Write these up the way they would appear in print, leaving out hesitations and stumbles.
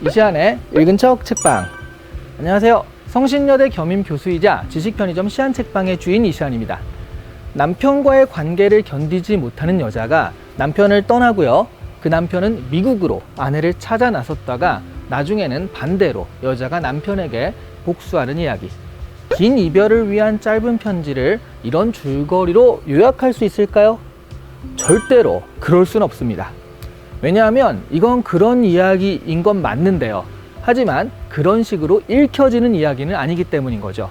이시안의 읽은 척 책방. 안녕하세요. 성신여대 겸임 교수이자 지식편의점 시안책방의 주인 이시안입니다. 남편과의 관계를 견디지 못하는 여자가 남편을 떠나고요. 그 남편은 미국으로 아내를 찾아 나섰다가 나중에는 반대로 여자가 남편에게 복수하는 이야기. 긴 이별을 위한 짧은 편지를 이런 줄거리로 요약할 수 있을까요? 절대로 그럴 순 없습니다. 왜냐하면 이건 그런 이야기인 건 맞는데요. 하지만 그런 식으로 읽혀지는 이야기는 아니기 때문인 거죠.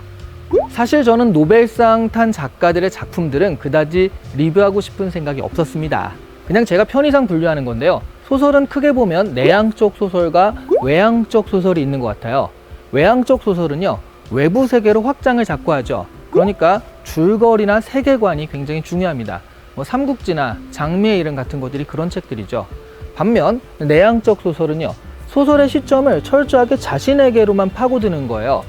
사실 저는 노벨상 탄 작가들의 작품들은 그다지 리뷰하고 싶은 생각이 없었습니다. 그냥 제가 편의상 분류하는 건데요. 소설은 크게 보면 내향적 소설과 외향적 소설이 있는 것 같아요. 외향적 소설은요, 외부 세계로 확장을 자꾸 하죠. 그러니까 줄거리나 세계관이 굉장히 중요합니다. 삼국지나 장미의 이름 같은 것들이 그런 책들이죠. 반면 내향적 소설은요, 소설의 시점을 철저하게 자신에게로만 파고드는 거예요.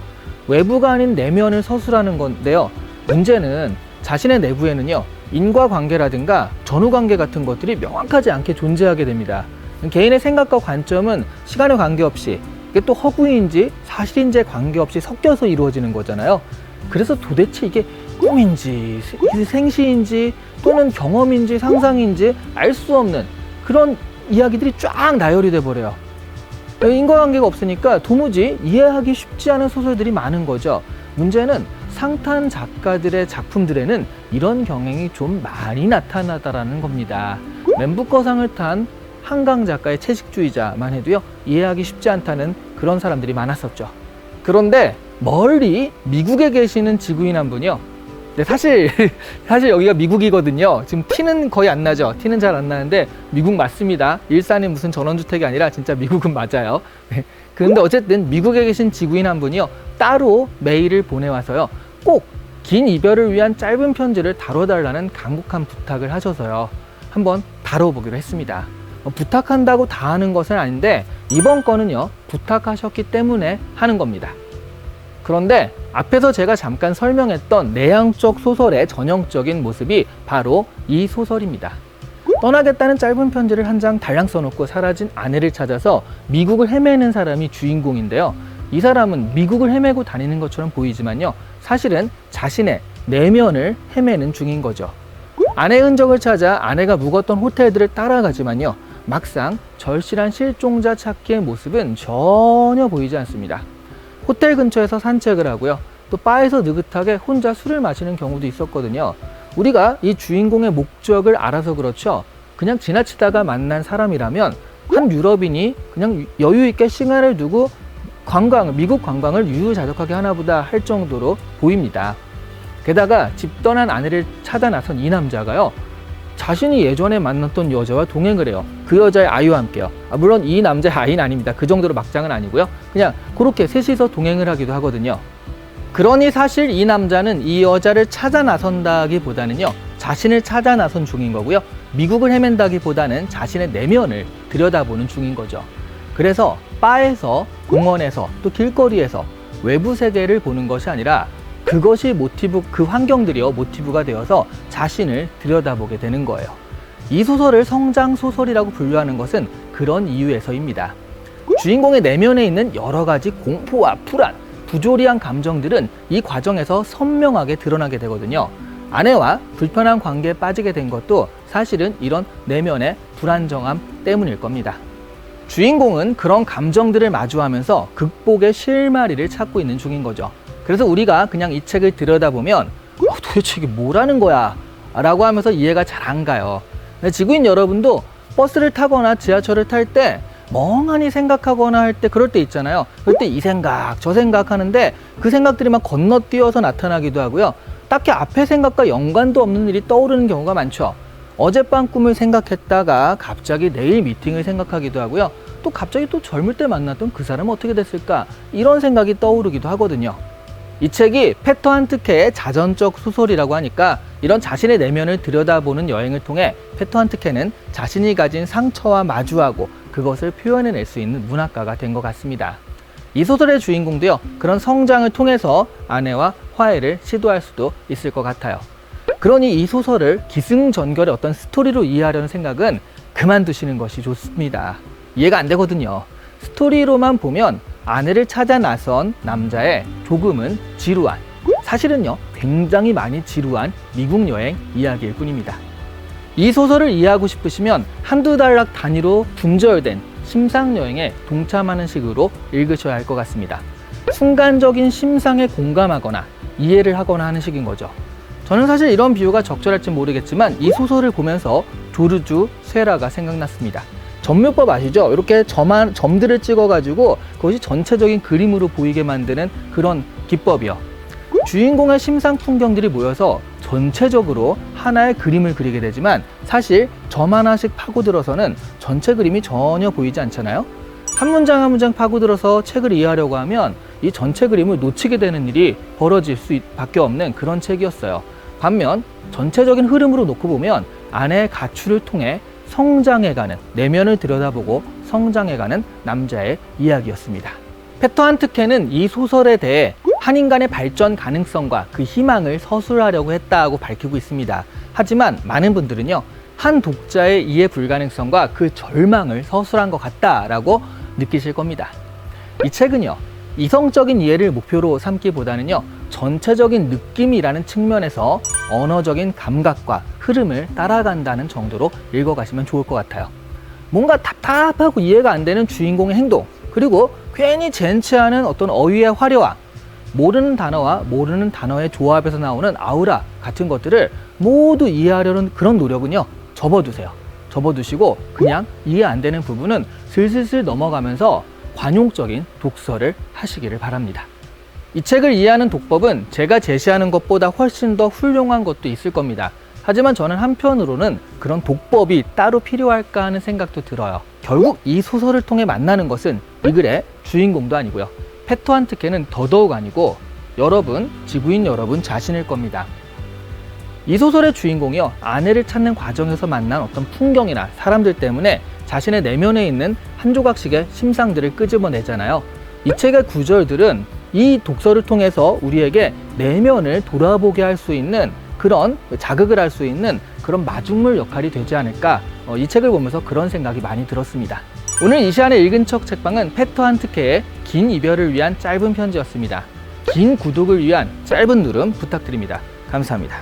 외부가 아닌 내면을 서술하는 건데요. 문제는 자신의 내부에는요, 인과관계라든가 전후관계 같은 것들이 명확하지 않게 존재하게 됩니다. 개인의 생각과 관점은 시간에 관계없이, 이게 또 허구인지 사실인지에 관계없이 섞여서 이루어지는 거잖아요. 그래서 도대체 이게 꿈인지 생시인지 또는 경험인지 상상인지 알 수 없는 그런 이야기들이 쫙 나열이 돼 버려요. 인과관계가 없으니까 도무지 이해하기 쉽지 않은 소설들이 많은 거죠. 문제는 상탄 작가들의 작품들에는 이런 경향이 좀 많이 나타나다라는 겁니다. 멘부커상을 탄 한강 작가의 채식주의자만 해도요, 이해하기 쉽지 않다는 그런 사람들이 많았었죠. 그런데 멀리 미국에 계시는 지구인 한 분이요, 사실 여기가 미국이거든요. 지금 티는 거의 안 나죠. 티는 잘 안 나는데 미국 맞습니다. 일산이 무슨 전원주택이 아니라 진짜 미국은 맞아요. 그런데 어쨌든 미국에 계신 지구인 한 분이요, 따로 메일을 보내와서요, 꼭 긴 이별을 위한 짧은 편지를 다뤄달라는 간곡한 부탁을 하셔서요, 한번 다뤄보기로 했습니다. 부탁한다고 다 하는 것은 아닌데 이번 건은요, 부탁하셨기 때문에 하는 겁니다. 그런데 앞에서 제가 잠깐 설명했던 내향적 소설의 전형적인 모습이 바로 이 소설입니다. 떠나겠다는 짧은 편지를 한 장 달랑 써놓고 사라진 아내를 찾아서 미국을 헤매는 사람이 주인공인데요. 이 사람은 미국을 헤매고 다니는 것처럼 보이지만요, 사실은 자신의 내면을 헤매는 중인 거죠. 아내의 흔적을 찾아 아내가 묵었던 호텔들을 따라가지만요, 막상 절실한 실종자 찾기의 모습은 전혀 보이지 않습니다. 호텔 근처에서 산책을 하고요, 또 바에서 느긋하게 혼자 술을 마시는 경우도 있었거든요. 우리가 이 주인공의 목적을 알아서 그렇죠. 그냥 지나치다가 만난 사람이라면 한 유럽인이 그냥 여유 있게 시간을 두고 미국 관광을 유유자적하게 하나보다 할 정도로 보입니다. 게다가 집 떠난 아내를 찾아 나선 이 남자가요, 자신이 예전에 만났던 여자와 동행을 해요. 그 여자의 아이와 함께요. 물론 이 남자의 아이는 아닙니다. 그 정도로 막장은 아니고요. 그냥 그렇게 셋이서 동행을 하기도 하거든요. 그러니 사실 이 남자는 이 여자를 찾아 나선다기보다는요, 자신을 찾아 나선 중인 거고요. 미국을 헤맨다기보다는 자신의 내면을 들여다보는 중인 거죠. 그래서 바에서, 공원에서, 또 길거리에서 외부 세계를 보는 것이 아니라 그것이 그 환경들이요, 모티브가 되어서 자신을 들여다보게 되는 거예요. 이 소설을 성장 소설이라고 분류하는 것은 그런 이유에서입니다. 주인공의 내면에 있는 여러 가지 공포와 불안, 부조리한 감정들은 이 과정에서 선명하게 드러나게 되거든요. 아내와 불편한 관계에 빠지게 된 것도 사실은 이런 내면의 불안정함 때문일 겁니다. 주인공은 그런 감정들을 마주하면서 극복의 실마리를 찾고 있는 중인 거죠. 그래서 우리가 그냥 이 책을 들여다보면 도대체 이게 뭐라는 거야? 라고 하면서 이해가 잘 안 가요. 지구인 여러분도 버스를 타거나 지하철을 탈 때 멍하니 생각하거나 할 때 그럴 때 있잖아요. 그럴 때 이 생각, 저 생각 하는데 그 생각들이 막 건너뛰어서 나타나기도 하고요. 딱히 앞에 생각과 연관도 없는 일이 떠오르는 경우가 많죠. 어젯밤 꿈을 생각했다가 갑자기 내일 미팅을 생각하기도 하고요. 또 갑자기 또 젊을 때 만났던 그 사람은 어떻게 됐을까? 이런 생각이 떠오르기도 하거든요. 이 책이 페터 한트케의 자전적 소설이라고 하니까 이런 자신의 내면을 들여다보는 여행을 통해 페터 한트케는 자신이 가진 상처와 마주하고 그것을 표현해낼 수 있는 문학가가 된 것 같습니다. 이 소설의 주인공도요, 그런 성장을 통해서 아내와 화해를 시도할 수도 있을 것 같아요. 그러니 이 소설을 기승전결의 어떤 스토리로 이해하려는 생각은 그만두시는 것이 좋습니다. 이해가 안 되거든요. 스토리로만 보면 아내를 찾아 나선 남자의 조금은 지루한, 사실은요 굉장히 많이 지루한 미국 여행 이야기일 뿐입니다. 이 소설을 이해하고 싶으시면 한두 단락 단위로 분절된 심상여행에 동참하는 식으로 읽으셔야 할 것 같습니다. 순간적인 심상에 공감하거나 이해를 하거나 하는 식인 거죠. 저는 사실 이런 비유가 적절할지 모르겠지만 이 소설을 보면서 조르주 세라가 생각났습니다. 점묘법 아시죠? 이렇게 점들을 찍어가지고 그것이 전체적인 그림으로 보이게 만드는 그런 기법이요. 주인공의 심상 풍경들이 모여서 전체적으로 하나의 그림을 그리게 되지만 사실 점 하나씩 파고들어서는 전체 그림이 전혀 보이지 않잖아요. 한 문장 한 문장 파고들어서 책을 이해하려고 하면 이 전체 그림을 놓치게 되는 일이 벌어질 수밖에 없는 그런 책이었어요. 반면 전체적인 흐름으로 놓고 보면 아내의 가출을 통해 성장해가는, 내면을 들여다보고 성장해가는 남자의 이야기였습니다. 페터 한트케는 이 소설에 대해 한 인간의 발전 가능성과 그 희망을 서술하려고 했다고 밝히고 있습니다. 하지만 많은 분들은요, 한 독자의 이해 불가능성과 그 절망을 서술한 것 같다라고 느끼실 겁니다. 이 책은요, 이성적인 이해를 목표로 삼기보다는요, 전체적인 느낌이라는 측면에서 언어적인 감각과 흐름을 따라간다는 정도로 읽어가시면 좋을 것 같아요. 뭔가 답답하고 이해가 안 되는 주인공의 행동, 그리고 괜히 젠치하는 어떤 어휘의 화려함, 모르는 단어와 모르는 단어의 조합에서 나오는 아우라 같은 것들을 모두 이해하려는 그런 노력은요, 접어두세요. 접어두시고 그냥 이해 안 되는 부분은 슬슬슬 넘어가면서 관용적인 독서를 하시기를 바랍니다. 이 책을 이해하는 독법은 제가 제시하는 것보다 훨씬 더 훌륭한 것도 있을 겁니다. 하지만 저는 한편으로는 그런 독법이 따로 필요할까 하는 생각도 들어요. 결국 이 소설을 통해 만나는 것은 이 글의 주인공도 아니고요, 페터 한트케는 더더욱 아니고 여러분, 지구인 여러분 자신일 겁니다. 이 소설의 주인공이요, 아내를 찾는 과정에서 만난 어떤 풍경이나 사람들 때문에 자신의 내면에 있는 한 조각씩의 심상들을 끄집어내잖아요. 이 책의 구절들은 이 독서를 통해서 우리에게 내면을 돌아보게 할 수 있는, 그런 자극을 할 수 있는 그런 마중물 역할이 되지 않을까, 이 책을 보면서 그런 생각이 많이 들었습니다. 오늘 이 시간에 읽은 척 책방은 페터 한트케의 긴 이별을 위한 짧은 편지였습니다. 긴 구독을 위한 짧은 누름 부탁드립니다. 감사합니다.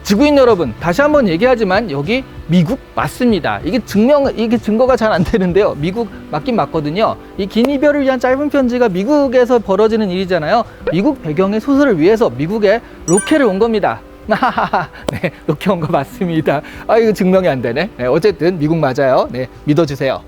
지구인 여러분, 다시 한번 얘기하지만 여기 미국 맞습니다. 이게 증거가 잘 안 되는데요, 미국 맞긴 맞거든요. 이 긴 이별을 위한 짧은 편지가 미국에서 벌어지는 일이잖아요. 미국 배경의 소설을 위해서 미국에 로케를 온 겁니다. 네, 로케 온 거 맞습니다. 이거 증명이 안 되네. 네, 어쨌든 미국 맞아요. 네, 믿어주세요.